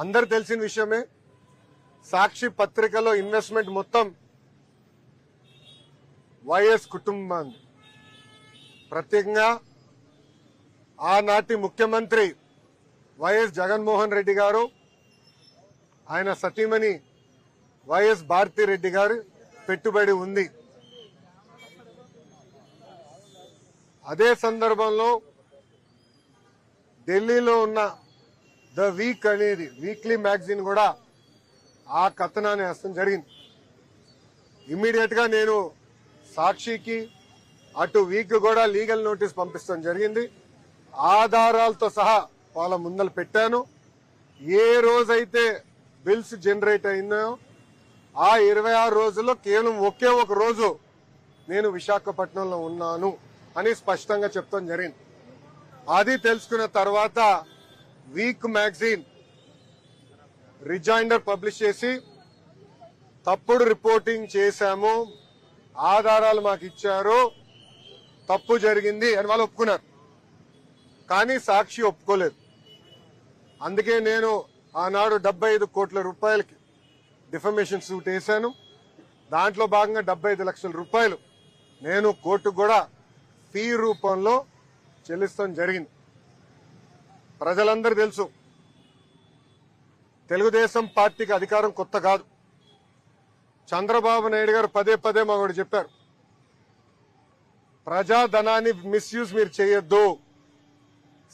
అందరు తెలిసిన విషయమే. సాక్షి పత్రికలో ఇన్వెస్ట్మెంట్ మొత్తం వైఎస్ కుటుంబాన్ని, ప్రత్యేకంగా ఆనాటి ముఖ్యమంత్రి వైఎస్ జగన్మోహన్ రెడ్డి గారు, ఆయన సతీమణి వైఎస్ భారతిరెడ్డి గారు పెట్టుబడి ఉంది. అదే సందర్భంలో ఢిల్లీలో ఉన్న ద వీక్ అనేది వీక్లీ మ్యాగజైన్ కూడా ఆ కథనాన్ని వేస్తాం జరిగింది. ఇమ్మీడియట్ గా నేను సాక్షికి అటు వీక్ కూడా లీగల్ నోటీస్ పంపిస్తాం జరిగింది. ఆధారాలతో సహా వాళ్ళ ముందలు పెట్టాను. ఏ రోజైతే బిల్స్ జనరేట్ అయినాయో ఆ 26 రోజుల్లో కేవలం ఒకే ఒక రోజు నేను విశాఖపట్నంలో ఉన్నాను అని స్పష్టంగా చెప్తాం జరిగింది. అది తెలుసుకున్న తర్వాత వీక్ మ్యాగజైన్ రిజైండర్ పబ్లిష్ చేసి తప్పుడు రిపోర్టింగ్ చేశాము, ఆధారాలు మాకు ఇచ్చారు, తప్పు జరిగింది అని వాళ్ళు ఒప్పుకున్నారు. కానీ సాక్షి ఒప్పుకోలేదు. అందుకే నేను ఆనాడు 75 కోట్ల రూపాయలకి డిఫమేషన్ సూట్ వేశాను. దాంట్లో భాగంగా 75 లక్షల రూపాయలు నేను కోర్టుకు కూడా ఫీ రూపంలో చెల్లిస్తాం జరిగింది. ప్రజలందరూ తెలుసు, తెలుగుదేశం పార్టీకి అధికారం కొత్త కాదు. చంద్రబాబు నాయుడు గారు పదే పదే మాకు చెప్పారు, ప్రజాధనాన్ని మిస్యూజ్ మీరు చేయొద్దు,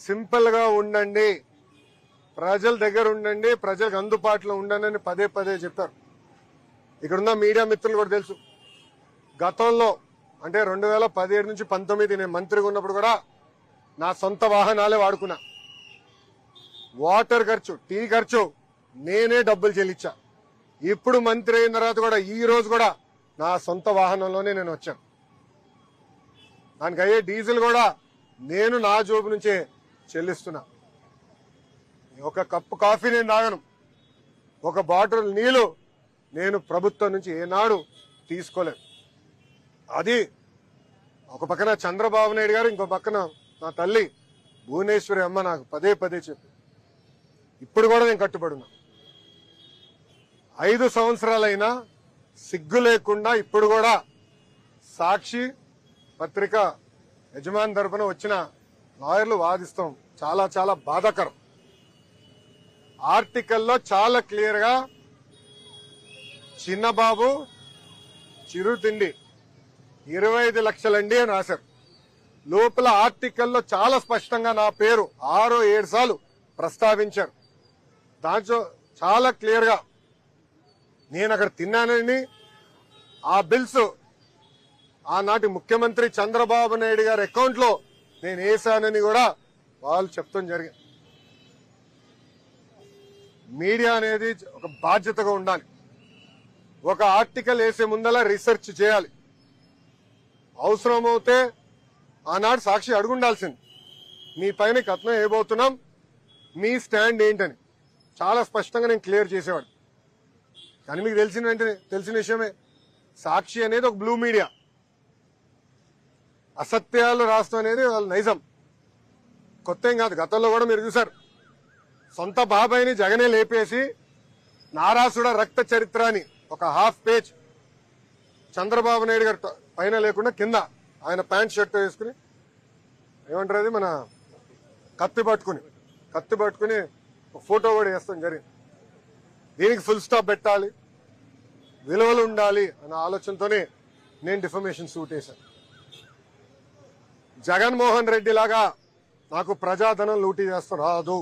సింపుల్ గా ఉండండి, ప్రజల దగ్గర ఉండండి, ప్రజలకు అందుబాటులో ఉండండి అని పదే పదే చెప్పారు. ఇక్కడున్న మీడియా మిత్రులు కూడా తెలుసు, గతంలో అంటే 2017 నుంచి 19 నేను మంత్రిగా ఉన్నప్పుడు కూడా నా సొంత వాహనాలే వాడుకున్నా. వాటర్ ఖర్చు, టీ ఖర్చు నేనే డబ్బులు చెల్లించా. ఇప్పుడు మంత్రి అయిన తర్వాత కూడా ఈ రోజు కూడా నా సొంత వాహనంలోనే నేను వచ్చాను. దానికి అయ్యే డీజిల్ కూడా నేను నా జోబు నుంచే చెల్లిస్తున్నా. ఒక కప్పు కాఫీ నేను తాగను, ఒక బాటిల్ నీళ్లు నేను ప్రభుత్వం నుంచి ఏనాడు తీసుకోలేదు. అది ఒక పక్కన చంద్రబాబు నాయుడు గారు, ఇంకో పక్కన నా తల్లి భువనేశ్వరి అమ్మ నాకు పదే పదే చెప్పి ఇప్పుడు కూడా నేను కట్టుబడి ఉన్నా. 5 సంవత్సరాలైనా సిగ్గు లేకుండా ఇప్పుడు కూడా సాక్షి పత్రిక యజమాని తరపున వచ్చిన లాయర్లు వాదిస్తాం. చాలా చాలా బాధాకరం. ఆర్టికల్లో చాలా క్లియర్ గా చిన్నబాబు చిరుతిండి 25 లక్షలండి అని రాశారు. లోపల ఆర్టికల్లో చాలా స్పష్టంగా నా పేరు 6-7 సార్లు ప్రస్తావించారు. దాంట్లో చాలా క్లియర్ గా నేను అక్కడ తిన్నానని, ఆ బిల్స్ ఆనాటి ముఖ్యమంత్రి చంద్రబాబు నాయుడు గారి అకౌంట్ లో నేను వేశానని కూడా వాళ్ళు చెప్తాం జరిగింది. మీడియా అనేది ఒక బాధ్యతగా ఉండాలి. ఒక ఆర్టికల్ వేసే ముందలా రీసెర్చ్ చేయాలి. అవసరమవుతే ఆనాడు సాక్షి అడుగుండాల్సింది, మీ పైన కథనం వేయబోతున్నాం, మీ స్టాండ్ ఏంటని. చాలా స్పష్టంగా నేను క్లియర్ చేసేవాడు. కానీ మీకు తెలిసిన విషయమే, సాక్షి అనేది ఒక బ్లూ మీడియా. అసత్యాలు రాష్ట్రం అనేది వాళ్ళ నైజం, కొత్త ఏం కాదు. గతంలో కూడా మీరు చూసారు, సొంత బాబాయిని జగనే లేపేసి నారాసుడ రక్త చరిత్ర అని ఒక హాఫ్ పేజ్ చంద్రబాబు నాయుడు గారి పైన లేకుండా కింద ఆయన ప్యాంట్ షర్ట్ వేసుకుని, ఏమంటారు అది, మన కత్తి పట్టుకుని ఫోటో కూడా వేస్తాం జరిగింది. దీనికి ఫుల్ స్టాప్ పెట్టాలి, విలువలు ఉండాలి అన్న ఆలోచనతోనే నేను డిఫమేషన్ సూట్ వేశాను. జగన్మోహన్ రెడ్డి లాగా నాకు ప్రజాధనం లూటీ చేస్తాం రాదు.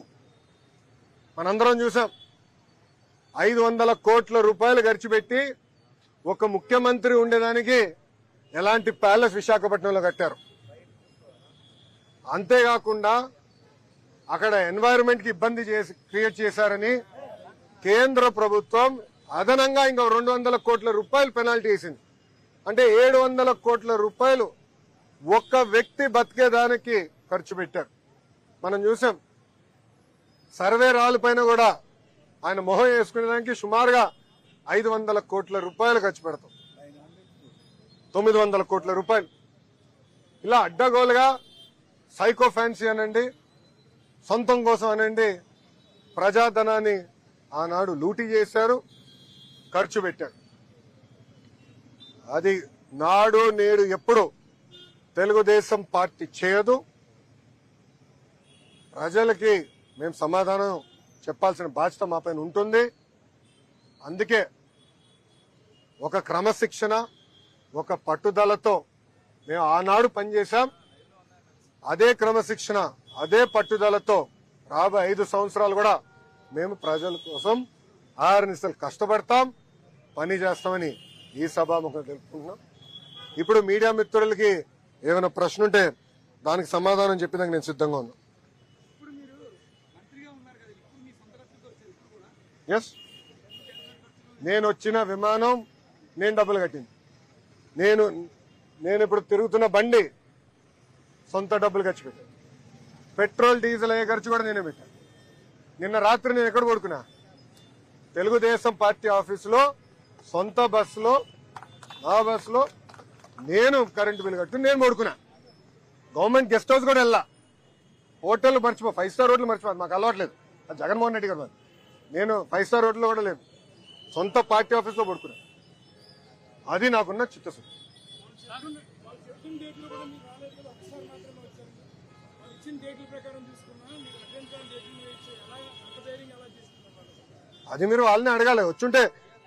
మనందరం చూసాం, 500 కోట్ల రూపాయలు ఖర్చు పెట్టి ఒక ముఖ్యమంత్రి ఉండేదానికి ఎలాంటి ప్యాలెస్ విశాఖపట్నంలో కట్టారు. అంతేకాకుండా అక్కడ ఎన్వైరన్మెంట్ కి ఇబ్బంది క్రియేట్ చేశారని కేంద్ర ప్రభుత్వం అదనంగా ఇంకా 200 కోట్ల రూపాయలు పెనాల్టీ వేసింది. అంటే 700 కోట్ల రూపాయలు ఒక్క వ్యక్తి బతికేదానికి ఖర్చు పెట్టారు. మనం చూసాం, సర్వే రాళ్ళ పైన కూడా ఆయన మొహం వేసుకునేదానికి సుమారుగా 500 కోట్ల రూపాయలు ఖర్చు పెడతాం. 900 కోట్ల రూపాయలు ఇలా అడ్డగోలుగా సైకో ఫ్యాన్సీ అనండి, సొంతం కోసం అనండి, ప్రజాధనాన్ని ఆనాడు లూటీ చేశారు, ఖర్చు పెట్టారు. అది నాడు నేడు ఎప్పుడు తెలుగుదేశం పార్టీ చేయదు. ప్రజలకి మేము సమాధానం చెప్పాల్సిన బాధ్యత మా పైన ఉంటుంది. అందుకే ఒక క్రమశిక్షణ, ఒక పట్టుదలతో మేము ఆనాడు పనిచేశాం. అదే క్రమశిక్షణ, అదే పట్టుదలతో రాబోయే 5 సంవత్సరాలు కూడా మేము ప్రజల కోసం ఆర్నిసలు కష్టపడతాం, పని చేస్తామని ఈ సభాముఖంగా తెలుపుకుంటున్నాం. ఇప్పుడు మీడియా మిత్రులకి ఏమైనా ప్రశ్న ఉంటే దానికి సమాధానం చెప్పేందుకు నేను సిద్ధంగా ఉన్నా. ఎస్, నేను వచ్చిన విమానం నేను డబ్బులు కట్టింది. నేను ఇప్పుడు తిరుగుతున్న బండి సొంత డబ్బులు ఖర్చు పెట్టాను. పెట్రోల్ డీజిల్ అయ్యే ఖర్చు కూడా నేనే పెట్టాను. నిన్న రాత్రి నేను ఎక్కడ పడుకున్నా? తెలుగుదేశం పార్టీ ఆఫీసులో, సొంత బస్సులో, ఆ బస్సులో నేను కరెంటు బిల్లు కట్టుకుని నేను పడుకున్నా. గవర్నమెంట్ గెస్ట్ హౌస్ కూడా వెళ్ళా. హోటల్ మర్చిపో, 5 స్టార్ హోటల్ మర్చిపోదు, మాకు అలవాట్లేదు. అది జగన్మోహన్ రెడ్డి గారు. నేను 5 స్టార్ హోటల్ కూడా లేదు, సొంత పార్టీ ఆఫీస్లో పడుకున్నా. అది నాకున్న చిత్తశుద్ధి. అది మీరు వాళ్ళని అడగాలి. వచ్చుంటే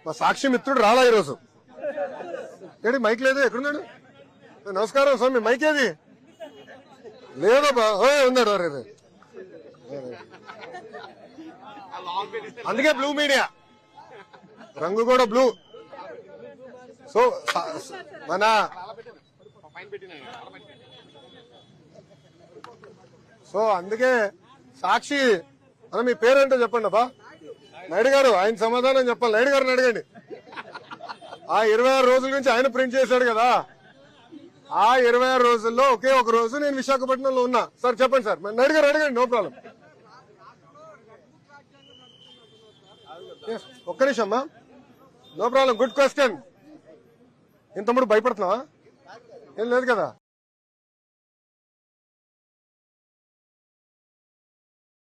మా సాక్షి మిత్రుడు రాలా ఈరోజు. ఏంటి మైక్ లేదు? ఎక్కడున్నాడు? నమస్కారం స్వామి, మైక్ ఏది? లేదబ్బా, ఉన్నాడు. అందుకే బ్లూ మీడియా, రంగు కూడా బ్లూ. సో మన అందుకే సాక్షి అన్న, మీ పేరేంటో చెప్పండి అబ్బా. నాయుడు గారు, ఆయన సమాధానం చెప్పాలి. నాయుడు గారిని అడగండి. ఆ 26 రోజుల నుంచి ఆయన ప్రింట్ చేశాడు కదా. ఆ 26 రోజుల్లో ఒకే ఒక రోజు నేను విశాఖపట్నంలో ఉన్నా. సార్ చెప్పండి సార్. నాయుడు గారు అడగండి, నో ప్రాబ్లం. ఒక్క నిమిషం అమ్మా, నో ప్రాబ్లం. Good question. ఇంతముడు భయపడుతున్నావా? ఏం లేదు కదా.